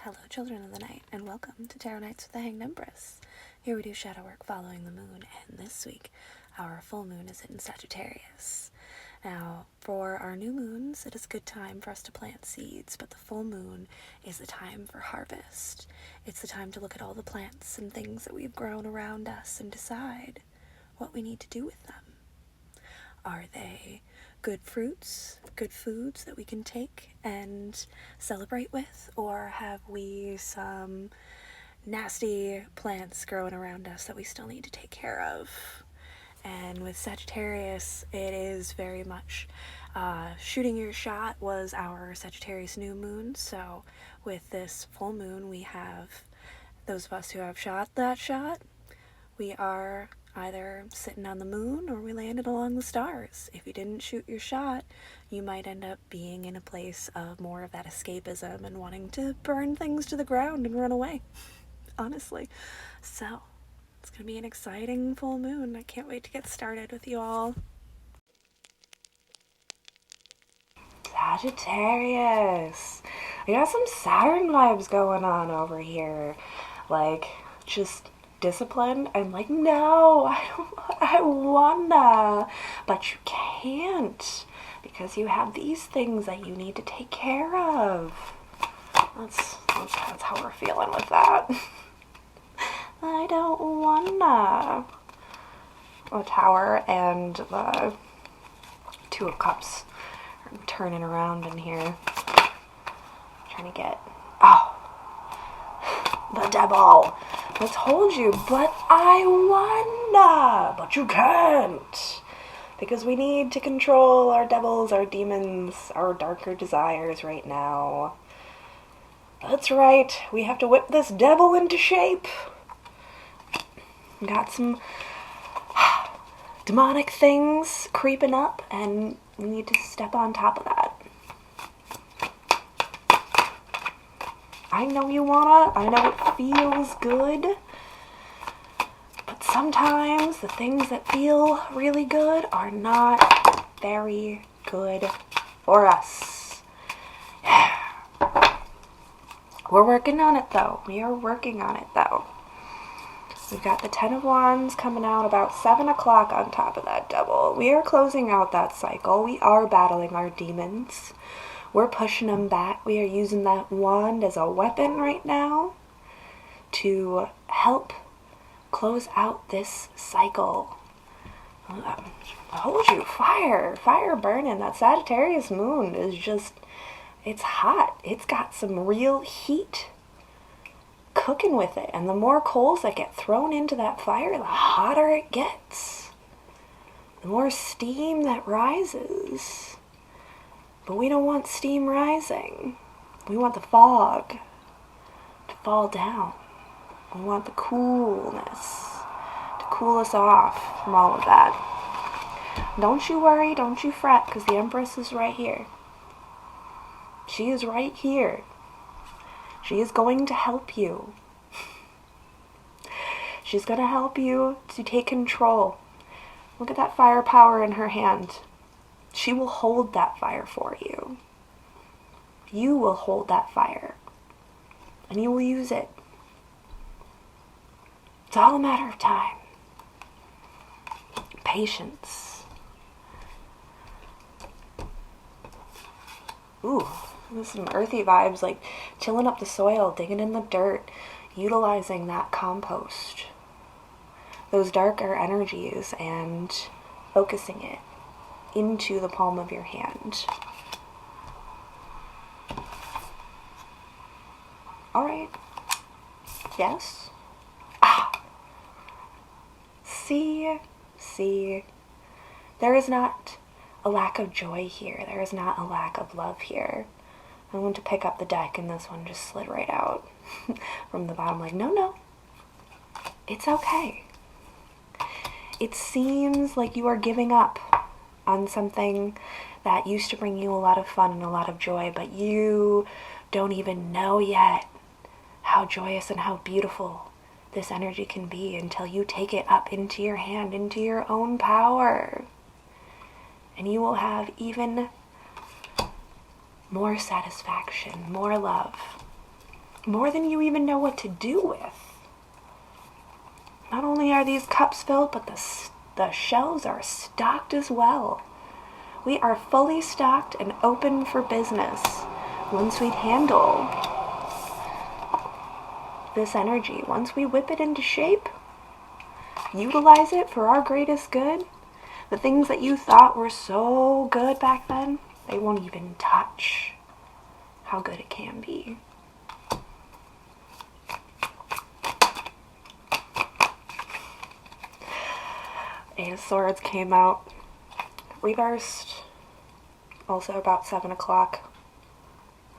Hello, children of the night, and welcome to Tarot Nights with the Hanged Empress. Here we do shadow work following the moon, and this week our full moon is in Sagittarius. Now, for our new moons, it is a good time for us to plant seeds, but the full moon is the time for harvest. It's the time to look at all the plants and things that we've grown around us and decide what we need to do with them. Are they good fruits, good foods that we can take and celebrate with, or have we some nasty plants growing around us that we still need to take care of? And with Sagittarius, it is very much shooting your shot was our Sagittarius new moon. So with this full moon, we have those of us who have shot that shot. We are either sitting on the moon or we landed along the stars. If you didn't shoot your shot, you might end up being in a place of more of that escapism and wanting to burn things to the ground and run away, honestly. So, it's going to be an exciting full moon. I can't wait to get started with you all. Sagittarius! I got some Saturn vibes going on over here. Like, just discipline. I'm like, no, I wanna, but you can't because you have these things that you need to take care of. That's how we're feeling with that. I don't wanna. The Tower and the Two of Cups are turning around in here, trying to get the devil. I told you, but I wanna, but you can't. Because we need to control our devils, our demons, our darker desires right now. That's right, we have to whip this devil into shape. Got some demonic things creeping up, and we need to step on top of that. I know you wanna, I know it feels good, but sometimes the things that feel really good are not very good for us. We're working on it though. We are working on it though. We've got the Ten of Wands coming out about 7 o'clock on top of that devil. We are closing out that cycle. We are battling our demons. We're pushing them back. We are using that wand as a weapon right now to help close out this cycle. I told you, fire burning. That Sagittarius moon is just, it's hot. It's got some real heat cooking with it. And the more coals that get thrown into that fire, the hotter it gets. The more steam that rises. But we don't want steam rising. We want the fog to fall down. We want the coolness to cool us off from all of that. Don't you worry, don't you fret, because the Empress is right here. She is right here. She is going to help you. She's going to help you to take control. Look at that firepower in her hand. She will hold that fire for you. You will hold that fire. And you will use it. It's all a matter of time. Patience. Ooh, there's some earthy vibes, like tilling up the soil, digging in the dirt, utilizing that compost. Those darker energies and focusing it into the palm of your hand. Alright. Yes? See. There is not a lack of joy here. There is not a lack of love here. I went to pick up the deck and this one just slid right out from the bottom. Like, no. It's okay. It seems like you are giving up on something that used to bring you a lot of fun and a lot of joy, but you don't even know yet how joyous and how beautiful this energy can be until you take it up into your hand, into your own power. And you will have even more satisfaction, more love, more than you even know what to do with. Not only are these cups filled, but the shelves are stocked as well. We are fully stocked and open for business once we handle this energy. Once we whip it into shape, utilize it for our greatest good, the things that you thought were so good back then, they won't even touch how good it can be. Eight of Swords came out reversed, also about 7 o'clock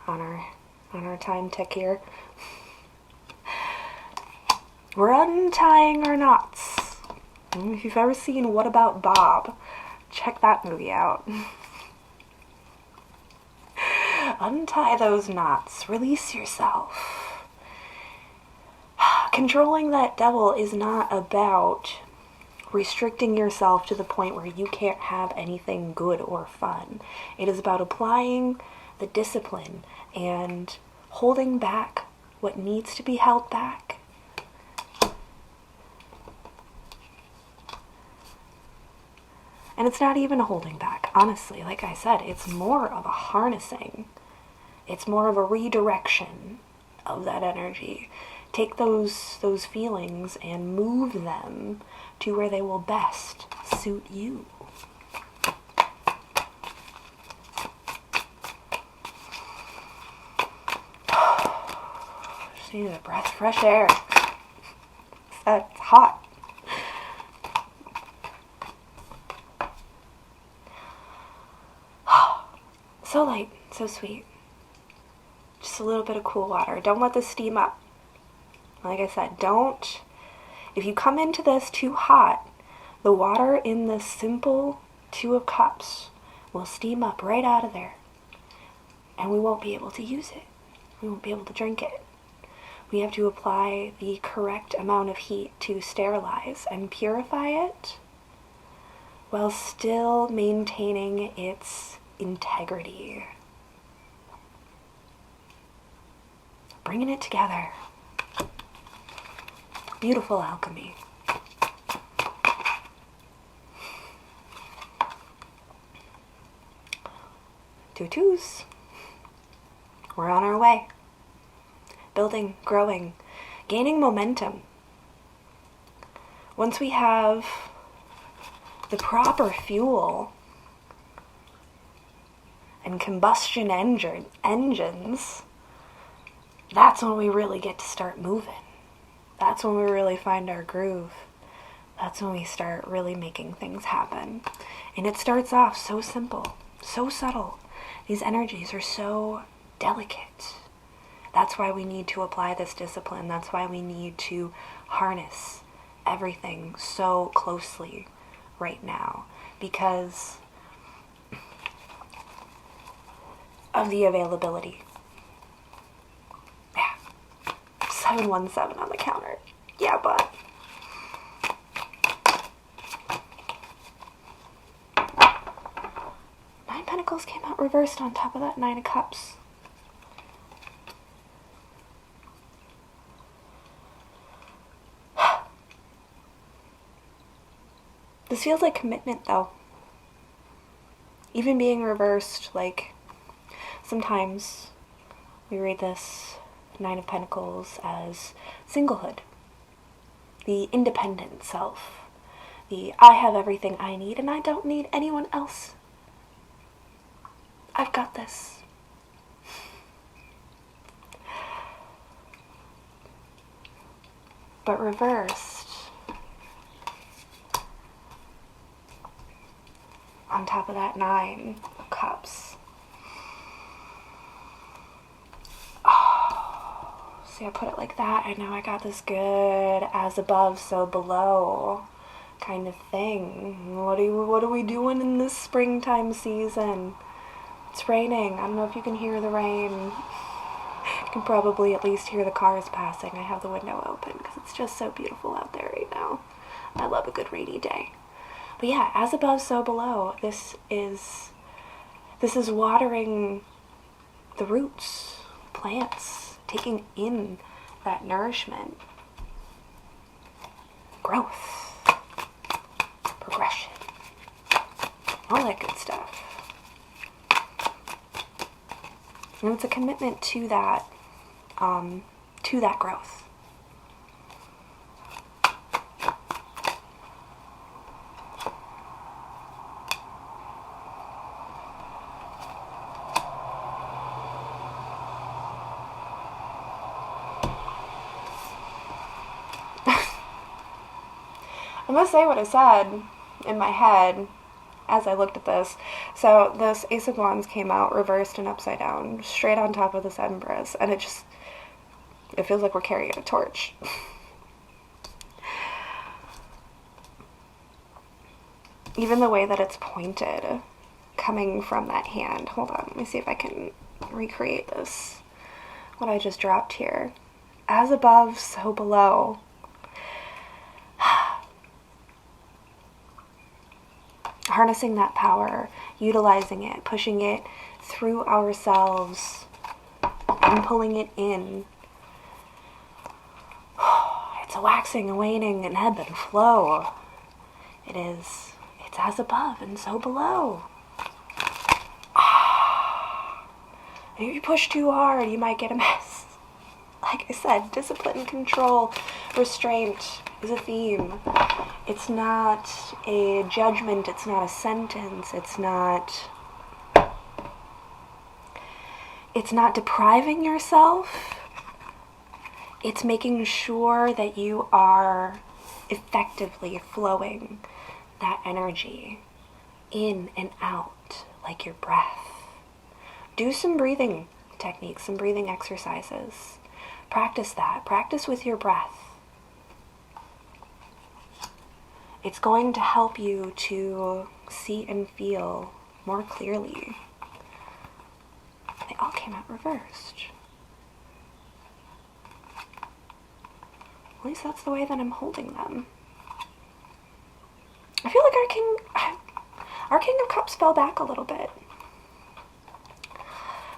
on our time tick here. We're untying our knots. If you've ever seen What About Bob, check that movie out. Untie those knots. Release yourself. Controlling that devil is not about restricting yourself to the point where you can't have anything good or fun. It is about applying the discipline and holding back what needs to be held back. And it's not even a holding back, honestly. Like I said, it's more of a harnessing. It's more of a redirection of that energy. Take those feelings and move them to where they will best suit you. Just needed a breath of fresh air. It's hot. So light, so sweet. Just a little bit of cool water. Don't let this steam up. Like I said, if you come into this too hot, the water in this simple 2 of Cups will steam up right out of there. And we won't be able to use it. We won't be able to drink it. We have to apply the correct amount of heat to sterilize and purify it while still maintaining its integrity. Bringing it together. Beautiful alchemy. Two twos. We're on our way. Building, growing, gaining momentum. Once we have the proper fuel and combustion engines, that's when we really get to start moving. That's when we really find our groove. That's when we start really making things happen. And it starts off so simple, so subtle. These energies are so delicate. That's why we need to apply this discipline. That's why we need to harness everything so closely right now, because of the availability. 717 on the counter. Yeah, but Nine Pentacles came out reversed on top of that 9 of Cups. This feels like commitment, though. Even being reversed, like, sometimes we read this 9 of Pentacles as singlehood, the independent self, the I have everything I need and I don't need anyone else. I've got this. But reversed on top of that 9 of Cups. See, I put it like that, and now I got this good as above, so below kind of thing. What are we doing in this springtime season? It's raining. I don't know if you can hear the rain. You can probably at least hear the cars passing. I have the window open because it's just so beautiful out there right now. I love a good rainy day. But yeah, as above, so below. This is watering the roots, plants, taking in that nourishment, growth, progression, all that good stuff. And it's a commitment to that growth. I must say what I said in my head as I looked at this. So this Ace of Wands came out reversed and upside down, straight on top of this Empress, and it feels like we're carrying a torch. Even the way that it's pointed, coming from that hand. Hold on, let me see if I can recreate this, what I just dropped here. As above, so below. Harnessing that power, utilizing it, pushing it through ourselves, and pulling it in. It's a waxing, a waning, an ebb and flow. It's as above and so below. If you push too hard, you might get a mess. Like I said, discipline, control, restraint is a theme. It's not a judgment, it's not a sentence, it's not depriving yourself. It's making sure that you are effectively flowing that energy in and out like your breath. Do some breathing techniques, some breathing exercises. Practice that. Practice with your breath. It's going to help you to see and feel more clearly. They all came out reversed. At least that's the way that I'm holding them. I feel like our King of Cups fell back a little bit.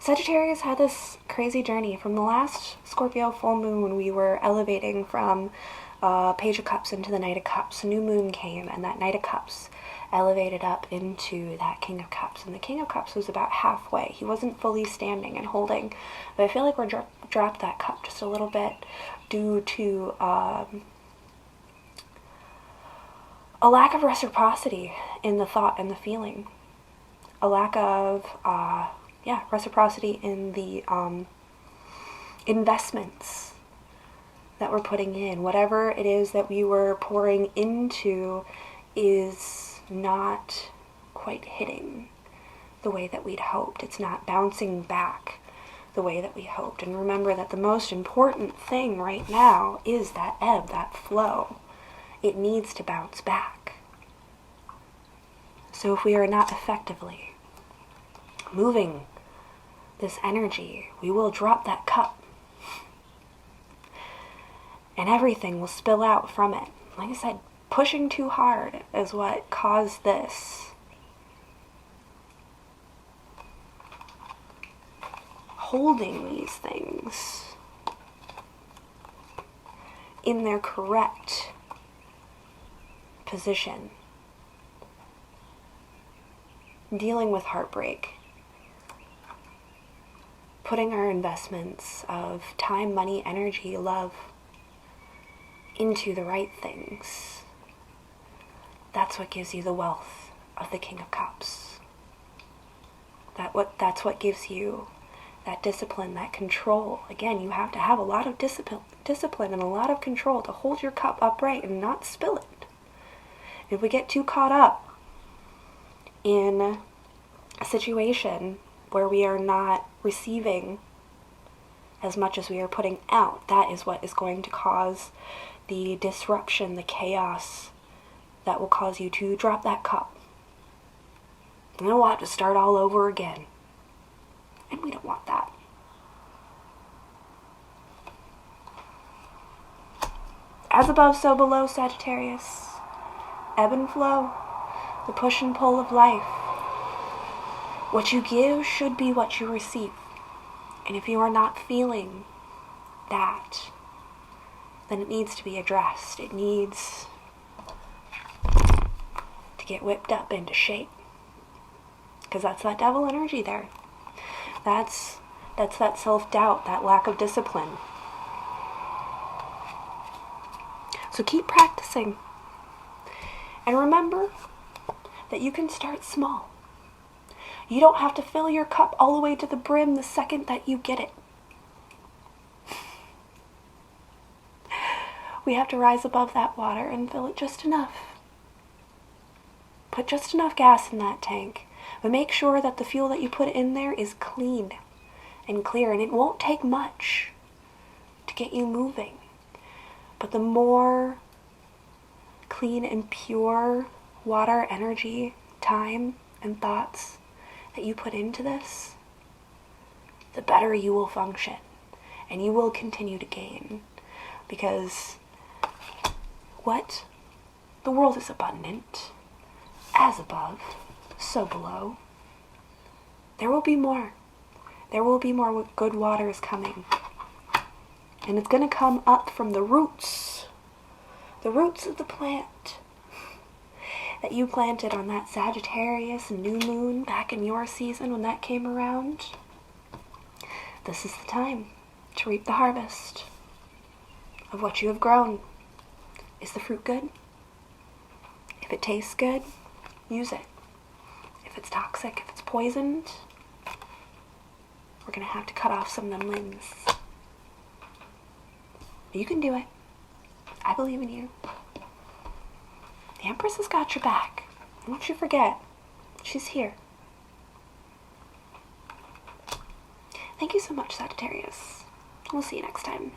Sagittarius had this crazy journey. From the last Scorpio full moon, we were elevating from Page of Cups into the Knight of Cups. New moon came, and that Knight of Cups elevated up into that King of Cups. And the King of Cups was about halfway. He wasn't fully standing and holding. But I feel like we're dropped that cup just a little bit due to a lack of reciprocity in the thought and the feeling. A lack of reciprocity in the investments that we're putting in. Whatever it is that we were pouring into is not quite hitting the way that we'd hoped. It's not bouncing back the way that we hoped. And remember that the most important thing right now is that ebb, that flow. It needs to bounce back. So if we are not effectively moving this energy, we will drop that cup. And everything will spill out from it. Like I said, pushing too hard is what caused this. Holding these things in their correct position. Dealing with heartbreak. Putting our investments of time, money, energy, love into the right things. That's what gives you the wealth of the King of Cups. That's what gives you that discipline, that control. Again, you have to have a lot of discipline and a lot of control to hold your cup upright and not spill it. If we get too caught up in a situation where we are not receiving as much as we are putting out, that is what is going to cause the disruption, the chaos that will cause you to drop that cup. And we'll have to start all over again. And we don't want that. As above, so below, Sagittarius. Ebb and flow, the push and pull of life. What you give should be what you receive. And if you are not feeling that, then it needs to be addressed. It needs to get whipped up into shape. Because that's that devil energy there. That's that self-doubt, that lack of discipline. So keep practicing. And remember that you can start small. You don't have to fill your cup all the way to the brim the second that you get it. We have to rise above that water and fill it just enough. Put just enough gas in that tank. But make sure that the fuel that you put in there is clean and clear. And it won't take much to get you moving. But the more clean and pure water, energy, time, and thoughts that you put into this, the better you will function. And you will continue to gain. Because what? The world is abundant. As above, so below. There will be more. There will be more good waters coming. And it's going to come up from the roots. The roots of the plant that you planted on that Sagittarius new moon back in your season when that came around. This is the time to reap the harvest of what you have grown. Is the fruit good? If it tastes good, use it. If it's toxic, if it's poisoned, we're going to have to cut off some of them limbs. You can do it. I believe in you. The Empress has got your back. Don't you forget. She's here. Thank you so much, Sagittarius. We'll see you next time.